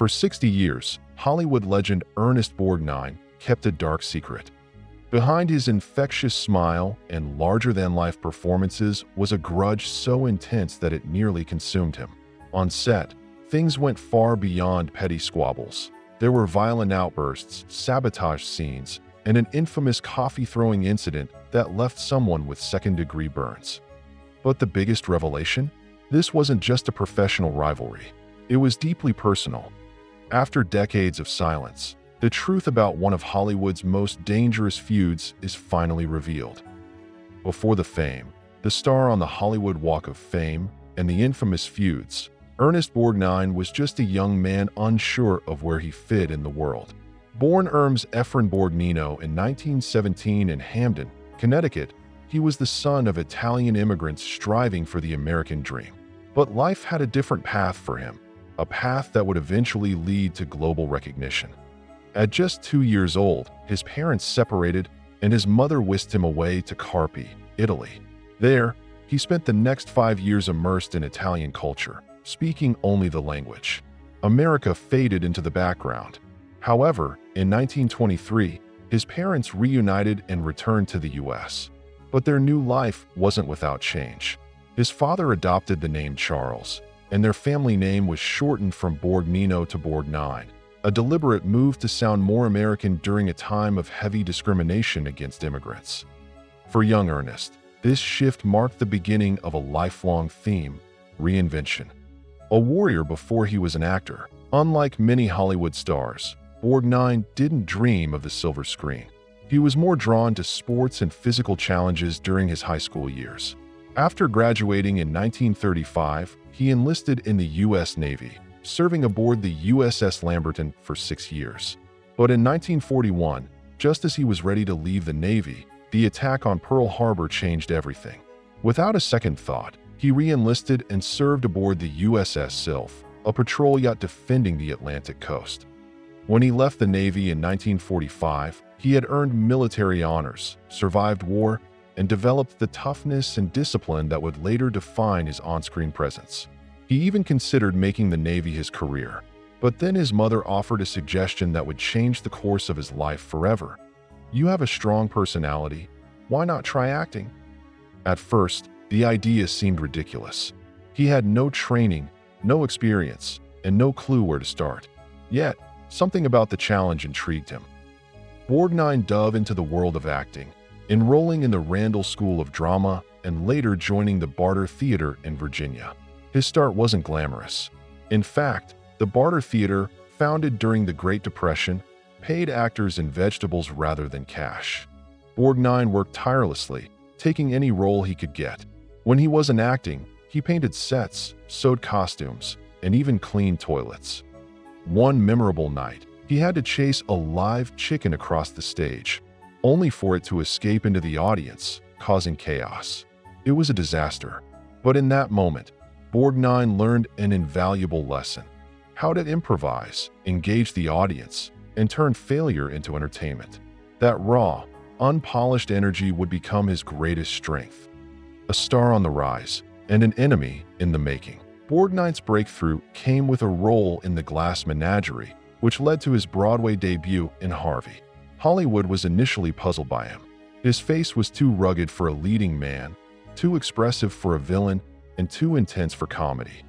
For 60 years, Hollywood legend Ernest Borgnine kept a dark secret. Behind his infectious smile and larger-than-life performances was a grudge so intense that it nearly consumed him. On set, things went far beyond petty squabbles. There were violent outbursts, sabotage scenes, and an infamous coffee-throwing incident that left someone with second-degree burns. But the biggest revelation? This wasn't just a professional rivalry. It was deeply personal. After decades of silence, the truth about one of Hollywood's most dangerous feuds is finally revealed. Before the fame, the star on the Hollywood Walk of Fame, and the infamous feuds, Ernest Borgnine was just a young man unsure of where he fit in the world. Born Ernest Borgnine in 1917 in Hamden, Connecticut, he was the son of Italian immigrants striving for the American dream. But life had a different path for him, a path that would eventually lead to global recognition. At just 2 years old, his parents separated and his mother whisked him away to Carpi, Italy. There, he spent the next 5 years immersed in Italian culture, speaking only the language. America faded into the background. However, in 1923, his parents reunited and returned to the U.S. But their new life wasn't without change. His father adopted the name Charles, and their family name was shortened from Borgnino to Borgnine, a deliberate move to sound more American during a time of heavy discrimination against immigrants. For young Ernest, this shift marked the beginning of a lifelong theme: reinvention. A warrior before he was an actor, unlike many Hollywood stars, Borgnine didn't dream of the silver screen. He was more drawn to sports and physical challenges during his high school years. After graduating in 1935, he enlisted in the U.S. Navy, serving aboard the USS Lamberton for 6 years. But in 1941, just as he was ready to leave the Navy, the attack on Pearl Harbor changed everything. Without a second thought, he re-enlisted and served aboard the USS Sylph, a patrol yacht defending the Atlantic coast. When he left the Navy in 1945, he had earned military honors, survived war, and developed the toughness and discipline that would later define his on-screen presence. He even considered making the Navy his career, but then his mother offered a suggestion that would change the course of his life forever. "You have a strong personality. Why not try acting?" At first, the idea seemed ridiculous. He had no training, no experience, and no clue where to start. Yet, something about the challenge intrigued him. Borgnine dove into the world of acting, enrolling in the Randall School of Drama and later joining the Barter Theater in Virginia. His start wasn't glamorous. In fact, the Barter Theater, founded during the Great Depression, paid actors in vegetables rather than cash. Borgnine worked tirelessly, taking any role he could get. When he wasn't acting, he painted sets, sewed costumes, and even cleaned toilets. One memorable night, he had to chase a live chicken across the stage, only for it to escape into the audience, causing chaos. It was a disaster. But in that moment, Borgnine learned an invaluable lesson: how to improvise, engage the audience, and turn failure into entertainment. That raw, unpolished energy would become his greatest strength. A star on the rise, and an enemy in the making. Borgnine's breakthrough came with a role in The Glass Menagerie, which led to his Broadway debut in Harvey. Hollywood was initially puzzled by him. His face was too rugged for a leading man, too expressive for a villain, and too intense for comedy.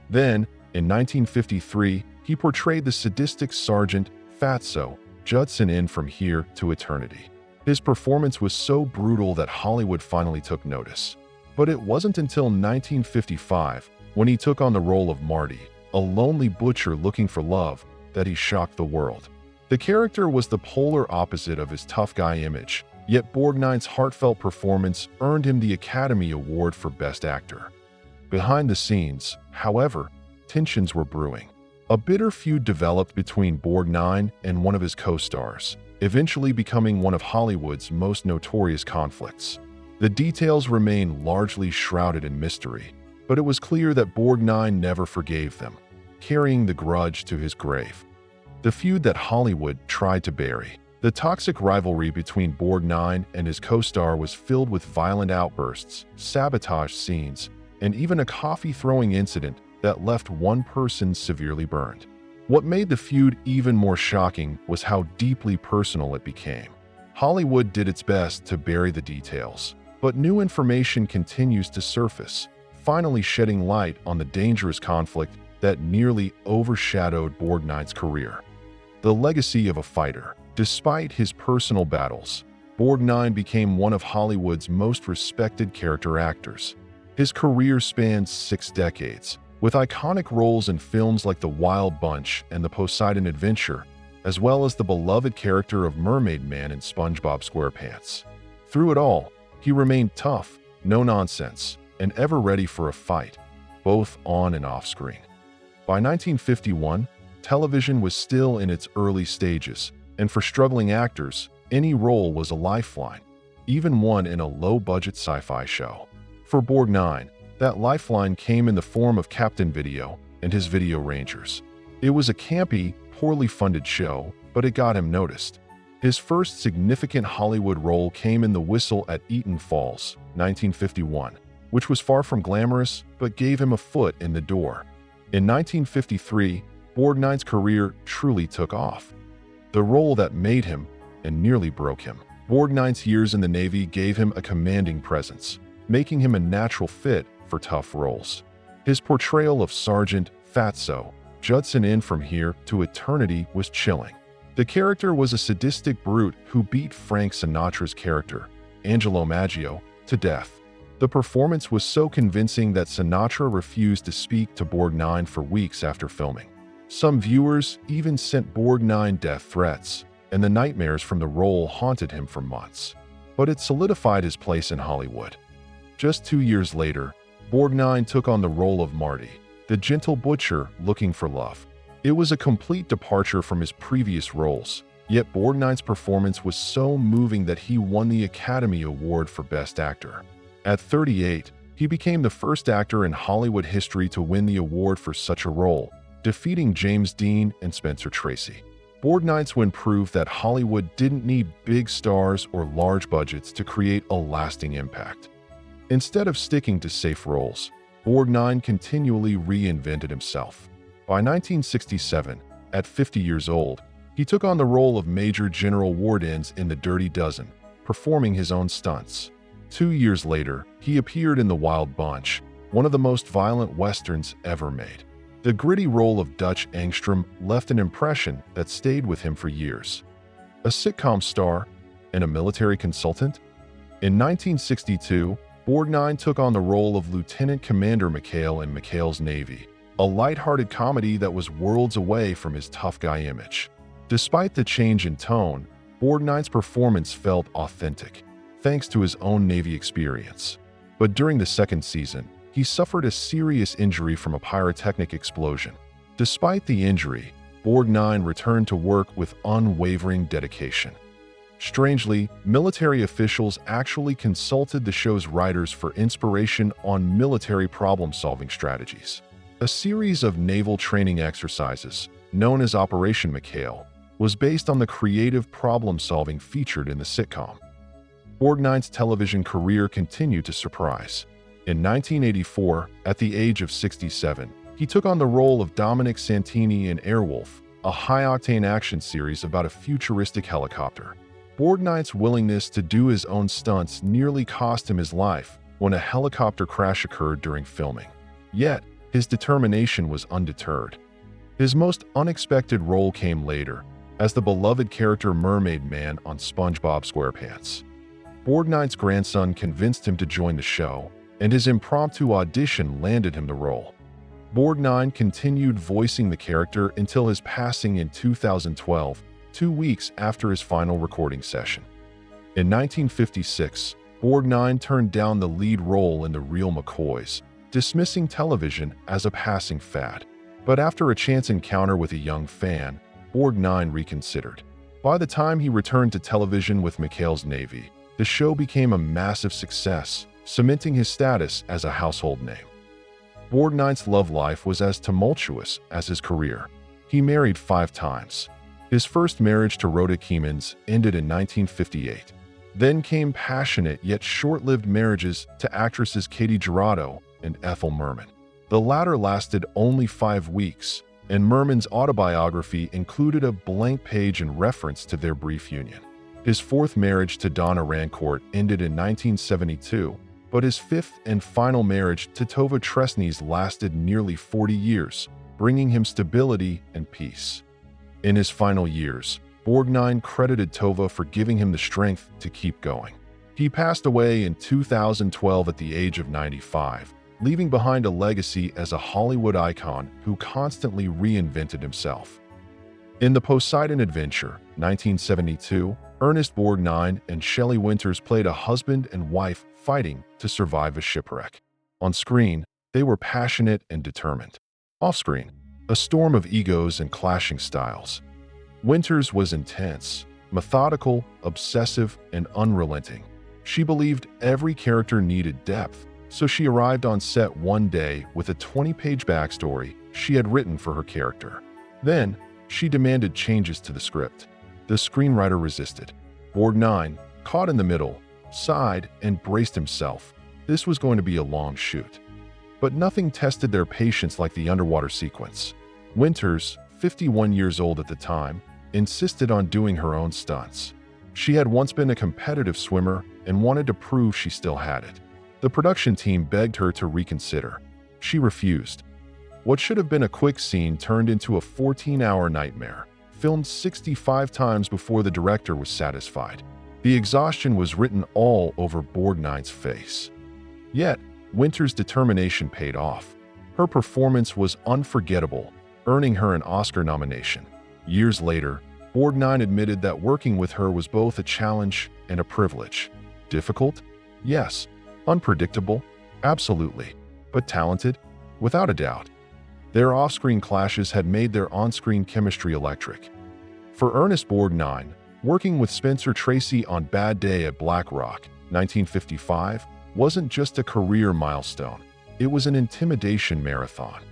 Then, in 1953, he portrayed the sadistic Sergeant Fatso Judson in From Here to Eternity. His performance was so brutal that Hollywood finally took notice. But it wasn't until 1955, when he took on the role of Marty, a lonely butcher looking for love, that he shocked the world. The character was the polar opposite of his tough guy image, yet Borgnine's heartfelt performance earned him the Academy Award for Best Actor. Behind the scenes, however, tensions were brewing. A bitter feud developed between Borgnine and one of his co-stars, eventually becoming one of Hollywood's most notorious conflicts. The details remain largely shrouded in mystery, but it was clear that Borgnine never forgave them, carrying the grudge to his grave. The feud that Hollywood tried to bury. The toxic rivalry between Borgnine and his co-star was filled with violent outbursts, sabotage scenes, and even a coffee-throwing incident that left one person severely burned. What made the feud even more shocking was how deeply personal it became. Hollywood did its best to bury the details, but new information continues to surface, finally shedding light on the dangerous conflict that nearly overshadowed Borgnine's career. The legacy of a fighter. Despite his personal battles, Borgnine became one of Hollywood's most respected character actors. His career spanned 6 decades, with iconic roles in films like The Wild Bunch and The Poseidon Adventure, as well as the beloved character of Mermaid Man in SpongeBob SquarePants. Through it all, he remained tough, no-nonsense, and ever ready for a fight, both on and off screen. By 1951, television was still in its early stages, and for struggling actors, any role was a lifeline, even one in a low-budget sci-fi show. For Borgnine, that lifeline came in the form of Captain Video and his Video Rangers. It was a campy, poorly funded show, but it got him noticed. His first significant Hollywood role came in The Whistle at Eaton Falls, 1951, which was far from glamorous but gave him a foot in the door. In 1953, Borgnine's career truly took off. The role that made him and nearly broke him. Borgnine's years in the Navy gave him a commanding presence, making him a natural fit for tough roles. His portrayal of Sergeant Fatso Judson in From Here to Eternity was chilling. The character was a sadistic brute who beat Frank Sinatra's character, Angelo Maggio, to death. The performance was so convincing that Sinatra refused to speak to Borgnine for weeks after filming. Some viewers even sent Borgnine death threats, and the nightmares from the role haunted him for months. But it solidified his place in Hollywood. Just 2 years later, Borgnine took on the role of Marty, the gentle butcher looking for love. It was a complete departure from his previous roles, yet Borgnine's performance was so moving that he won the Academy Award for Best Actor. At 38, he became the first actor in Hollywood history to win the award for such a role, defeating James Dean and Spencer Tracy. Borgnine's win proved that Hollywood didn't need big stars or large budgets to create a lasting impact. Instead of sticking to safe roles, Borgnine continually reinvented himself. By 1967, at 50 years old, he took on the role of Major General Wardens in The Dirty Dozen, performing his own stunts. 2 years later, he appeared in The Wild Bunch, one of the most violent westerns ever made. The gritty role of Dutch Engstrom left an impression that stayed with him for years. A sitcom star and a military consultant? In 1962, Borgnine took on the role of Lieutenant Commander McHale in McHale's Navy, a lighthearted comedy that was worlds away from his tough guy image. Despite the change in tone, Borgnine's performance felt authentic, thanks to his own Navy experience. But during the second season, he suffered a serious injury from a pyrotechnic explosion. Despite the injury, Borgnine returned to work with unwavering dedication. Strangely, military officials actually consulted the show's writers for inspiration on military problem-solving strategies. A series of naval training exercises, known as Operation McHale, was based on the creative problem-solving featured in the sitcom. Borgnine's television career continued to surprise. In 1984, at the age of 67, he took on the role of Dominic Santini in Airwolf, a high-octane action series about a futuristic helicopter. Borgnine's willingness to do his own stunts nearly cost him his life when a helicopter crash occurred during filming. Yet, his determination was undeterred. His most unexpected role came later, as the beloved character Mermaid Man on SpongeBob SquarePants. Borgnine's grandson convinced him to join the show, and his impromptu audition landed him the role. Borgnine continued voicing the character until his passing in 2012, 2 weeks after his final recording session. In 1956, Borgnine turned down the lead role in The Real McCoys, dismissing television as a passing fad. But after a chance encounter with a young fan, Borgnine reconsidered. By the time he returned to television with McHale's Navy, the show became a massive success, cementing his status as a household name. Borgnine's love life was as tumultuous as his career. He married 5 times. His first marriage to Rhoda Keemans ended in 1958. Then came passionate yet short-lived marriages to actresses Katie Jurado and Ethel Merman. The latter lasted only 5 weeks, and Merman's autobiography included a blank page in reference to their brief union. His fourth marriage to Donna Rancourt ended in 1972, but his fifth and final marriage to Tova Tresnes lasted nearly 40 years, bringing him stability and peace. In his final years, Borgnine credited Tova for giving him the strength to keep going. He passed away in 2012 at the age of 95, leaving behind a legacy as a Hollywood icon who constantly reinvented himself. In The Poseidon Adventure, 1972, Ernest Borgnine and Shelley Winters played a husband and wife fighting to survive a shipwreck. On screen, they were passionate and determined. Off-screen, a storm of egos and clashing styles. Winters was intense, methodical, obsessive, and unrelenting. She believed every character needed depth, so she arrived on set one day with a 20-page backstory she had written for her character. Then, she demanded changes to the script. The screenwriter resisted. Borgnine, caught in the middle, sighed and braced himself. This was going to be a long shoot. But nothing tested their patience like the underwater sequence. Winters, 51 years old at the time, insisted on doing her own stunts. She had once been a competitive swimmer and wanted to prove she still had it. The production team begged her to reconsider. She refused. What should have been a quick scene turned into a 14-hour nightmare, filmed 65 times before the director was satisfied. The exhaustion was written all over Borgnine's face. Yet, Winters' determination paid off. Her performance was unforgettable, earning her an Oscar nomination. Years later, Borgnine admitted that working with her was both a challenge and a privilege. Difficult? Yes. Unpredictable? Absolutely. But talented? Without a doubt. Their off-screen clashes had made their on-screen chemistry electric. For Ernest Borgnine, working with Spencer Tracy on Bad Day at Black Rock, 1955, wasn't just a career milestone. It was an intimidation marathon.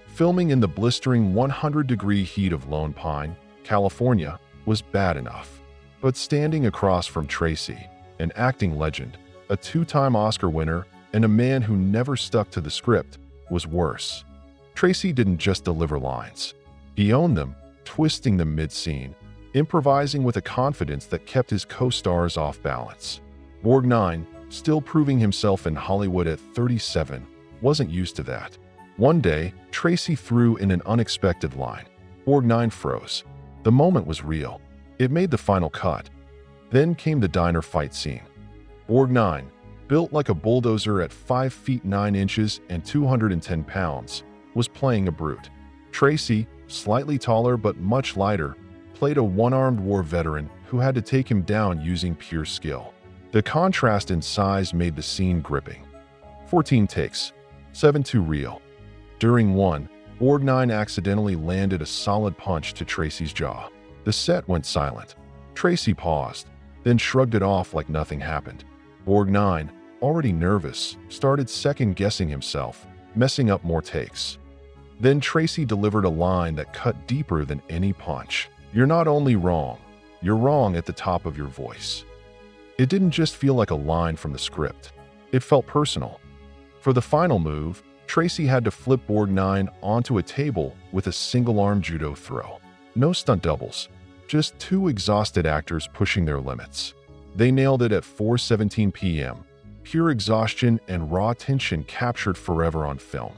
Filming in the blistering 100-degree heat of Lone Pine, California, was bad enough. But standing across from Tracy, an acting legend, a two-time Oscar winner, and a man who never stuck to the script, was worse. Tracy didn't just deliver lines. He owned them, twisting them mid-scene, improvising with a confidence that kept his co-stars off balance. Borgnine, still proving himself in Hollywood at 37, wasn't used to that. One day, Tracy threw in an unexpected line. Borgnine froze. The moment was real. It made the final cut. Then came the diner fight scene. Borgnine, built like a bulldozer at 5 feet 9 inches and 210 pounds, was playing a brute. Tracy, slightly taller but much lighter, played a one-armed war veteran who had to take him down using pure skill. The contrast in size made the scene gripping. 14 takes, 7 too real. During one, Borgnine accidentally landed a solid punch to Tracy's jaw. The set went silent. Tracy paused, then shrugged it off like nothing happened. Borgnine, already nervous, started second-guessing himself, messing up more takes. Then Tracy delivered a line that cut deeper than any punch. "You're not only wrong, you're wrong at the top of your voice." It didn't just feel like a line from the script. It felt personal. For the final move, Tracy had to flip Borgnine onto a table with a single-arm judo throw. No stunt doubles, just two exhausted actors pushing their limits. They nailed it at 4:17 p.m. Pure exhaustion and raw tension captured forever on film.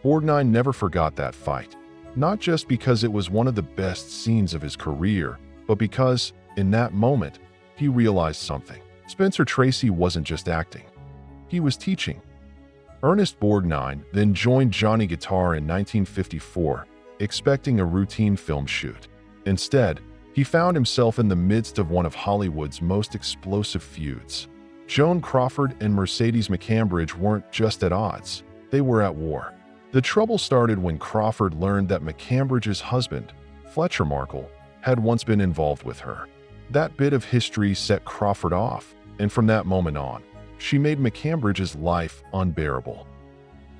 Borgnine never forgot that fight, not just because it was one of the best scenes of his career, but because, in that moment, he realized something. Spencer Tracy wasn't just acting. He was teaching. Ernest Borgnine then joined Johnny Guitar in 1954, expecting a routine film shoot. Instead, he found himself in the midst of one of Hollywood's most explosive feuds. Joan Crawford and Mercedes McCambridge weren't just at odds, they were at war. The trouble started when Crawford learned that McCambridge's husband, Fletcher Markle, had once been involved with her. That bit of history set Crawford off, and from that moment on, she made McCambridge's life unbearable.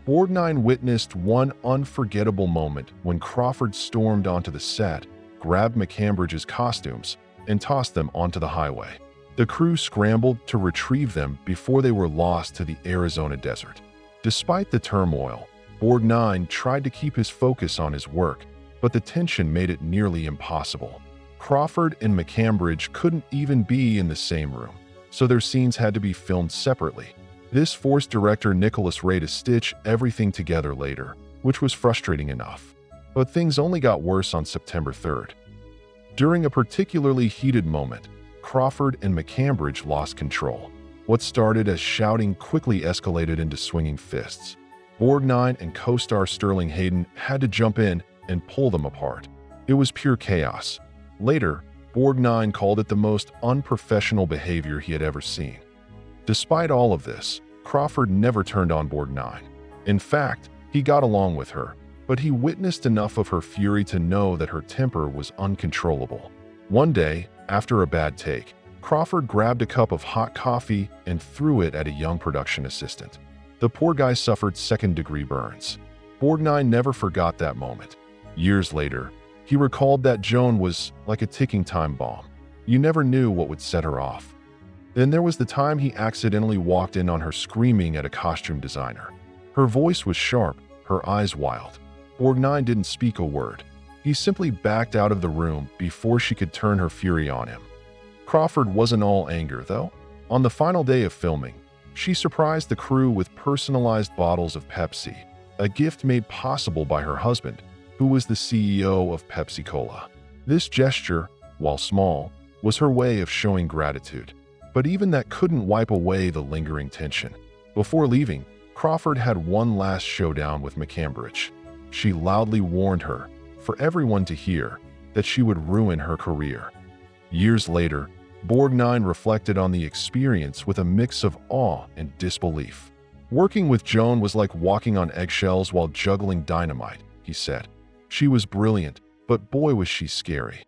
Borgnine witnessed one unforgettable moment when Crawford stormed onto the set, grabbed McCambridge's costumes, and tossed them onto the highway. The crew scrambled to retrieve them before they were lost to the Arizona desert. Despite the turmoil, Borgnine tried to keep his focus on his work, but the tension made it nearly impossible. Crawford and McCambridge couldn't even be in the same room, so their scenes had to be filmed separately. This forced director Nicholas Ray to stitch everything together later, which was frustrating enough. But things only got worse on September 3rd. During a particularly heated moment, Crawford and McCambridge lost control. What started as shouting quickly escalated into swinging fists. Borgnine and co-star Sterling Hayden had to jump in and pull them apart. It was pure chaos. Later, Borgnine called it the most unprofessional behavior he had ever seen. Despite all of this, Crawford never turned on Borgnine. In fact, he got along with her, but he witnessed enough of her fury to know that her temper was uncontrollable. One day, after a bad take, Crawford grabbed a cup of hot coffee and threw it at a young production assistant. The poor guy suffered second-degree burns. Borgnine never forgot that moment. Years later, he recalled that Joan was like a ticking time bomb. You never knew what would set her off. Then there was the time he accidentally walked in on her screaming at a costume designer. Her voice was sharp, her eyes wild. Borgnine didn't speak a word. He simply backed out of the room before she could turn her fury on him. Crawford wasn't all anger, though. On the final day of filming, she surprised the crew with personalized bottles of Pepsi, a gift made possible by her husband, who was the CEO of Pepsi-Cola. This gesture, while small, was her way of showing gratitude. But even that couldn't wipe away the lingering tension. Before leaving, Crawford had one last showdown with McCambridge. She loudly warned her, for everyone to hear, that she would ruin her career. Years later, Borgnine reflected on the experience with a mix of awe and disbelief. Working with Joan was like walking on eggshells while juggling dynamite, he said. She was brilliant, but boy was she scary.